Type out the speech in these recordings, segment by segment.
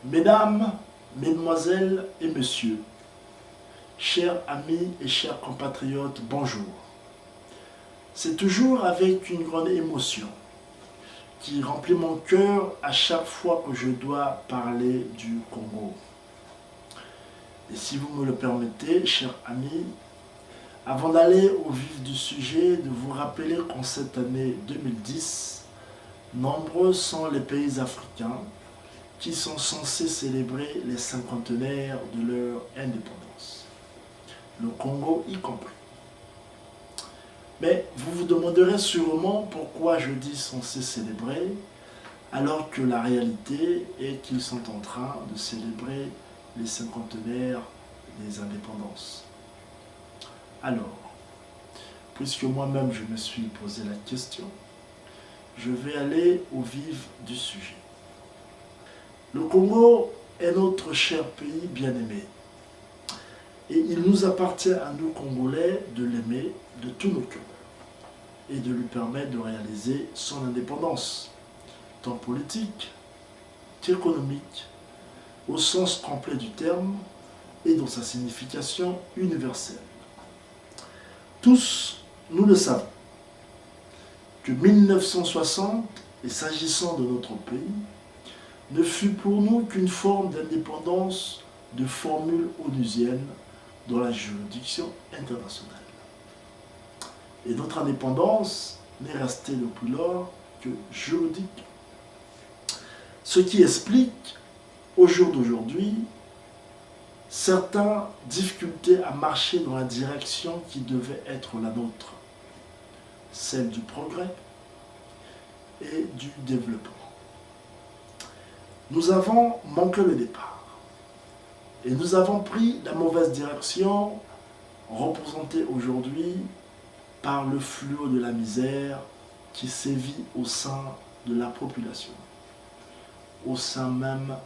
Mesdames, Mesdemoiselles et Messieurs, chers amis et chers compatriotes, bonjour. C'est toujours avec une grande émotion qui remplit mon cœur à chaque fois que je dois parler du Congo. Et si vous me le permettez, chers amis, avant d'aller au vif du sujet, de vous rappeler qu'en cette année 2010, nombreux sont les pays africains qui sont censés célébrer les cinquantenaires de leur indépendance, le Congo y compris. Mais vous vous demanderez sûrement pourquoi je dis censés célébrer, alors que la réalité est qu'ils sont en train de célébrer les cinquantenaires des indépendances. Alors, puisque moi-même je me suis posé la question, je vais aller au vif du sujet. Le Congo est notre cher pays bien-aimé. Et il nous appartient à nous Congolais de l'aimer de tout nos cœurs et de lui permettre de réaliser son indépendance, tant politique qu'économique, au sens complet du terme et dans sa signification universelle. Tous, nous le savons, que 1960, et s'agissant de notre pays, ne fut pour nous qu'une forme d'indépendance de formule onusienne dans la juridiction internationale. Et notre indépendance n'est restée depuis lors que juridique. Ce qui explique, au jour d'aujourd'hui, certaines difficultés à marcher dans la direction qui devait être la nôtre, celle du progrès et du développement. Nous avons manqué le départ et nous avons pris la mauvaise direction représentée aujourd'hui par le fléau de la misère qui sévit au sein de la population, au sein même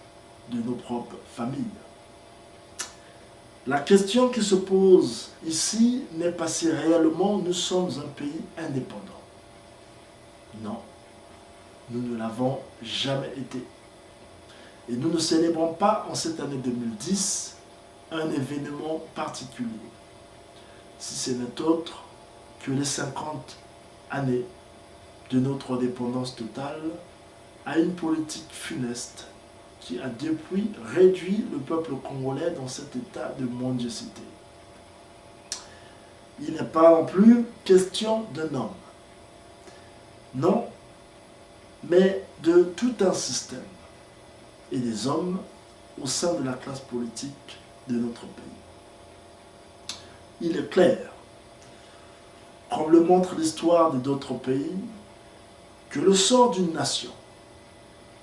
de nos propres familles. La question qui se pose ici n'est pas si réellement nous sommes un pays indépendant. Non, nous ne l'avons jamais été. Et nous ne célébrons pas en cette année 2010 un événement particulier, si ce n'est autre que les 50 années de notre indépendance totale à une politique funeste qui a depuis réduit le peuple congolais dans cet état de mondiosité. Il n'est pas non plus question d'un homme, non, mais de tout un système et des hommes au sein de la classe politique de notre pays. Il est clair, comme le montre l'histoire d'autres pays, que le sort d'une nation,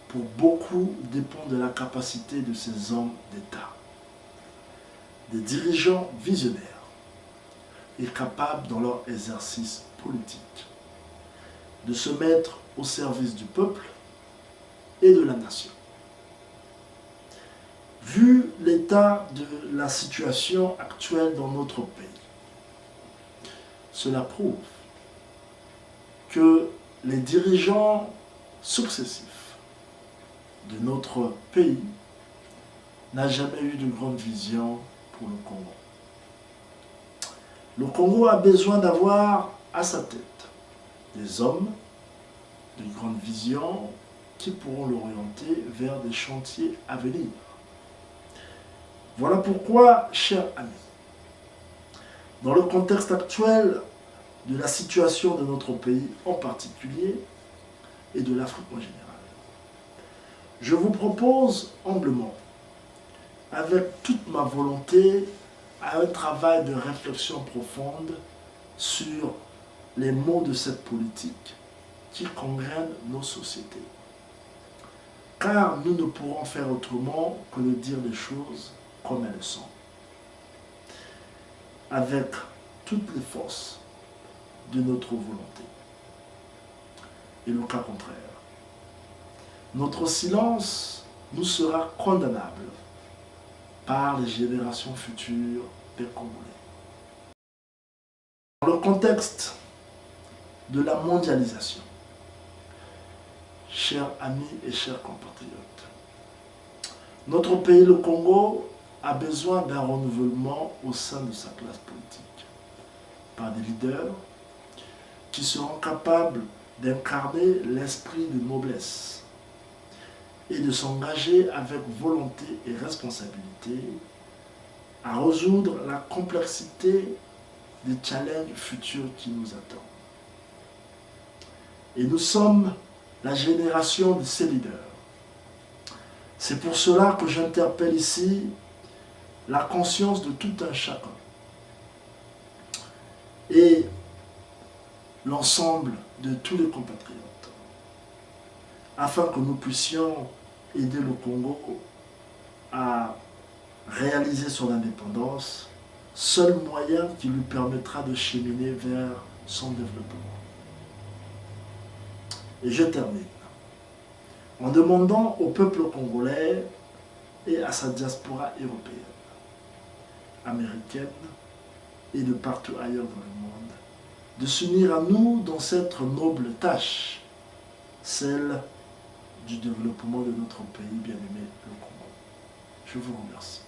pour beaucoup, dépend de la capacité de ces hommes d'État, des dirigeants visionnaires et capables dans leur exercice politique de se mettre au service du peuple et de la nation. Vu l'état de la situation actuelle dans notre pays, cela prouve que les dirigeants successifs de notre pays n'ont jamais eu de grande vision pour le Congo. Le Congo a besoin d'avoir à sa tête des hommes de grande vision qui pourront l'orienter vers des chantiers à venir. Voilà pourquoi, chers amis, dans le contexte actuel de la situation de notre pays en particulier et de l'Afrique en général, je vous propose humblement, avec toute ma volonté, un travail de réflexion profonde sur les maux de cette politique qui gangrène nos sociétés. Car nous ne pourrons faire autrement que de dire les choses comme elles sont, avec toutes les forces de notre volonté. Et le cas contraire, notre silence nous sera condamnable par les générations futures des Congolais. Dans le contexte de la mondialisation, chers amis et chers compatriotes, Notre pays, le Congo, a besoin d'un renouvellement au sein de sa classe politique, par des leaders qui seront capables d'incarner l'esprit de noblesse et de s'engager avec volonté et responsabilité à résoudre la complexité des challenges futurs qui nous attendent. Et nous sommes la génération de ces leaders. C'est pour cela que j'interpelle ici la conscience de tout un chacun et l'ensemble de tous les compatriotes, afin que nous puissions aider le Congo à réaliser son indépendance, seul moyen qui lui permettra de cheminer vers son développement. Et je termine en demandant au peuple congolais et à sa diaspora européenne, américaine et de partout ailleurs dans le monde, de s'unir à nous dans cette noble tâche, celle du développement de notre pays bien-aimé, le Congo. Je vous remercie.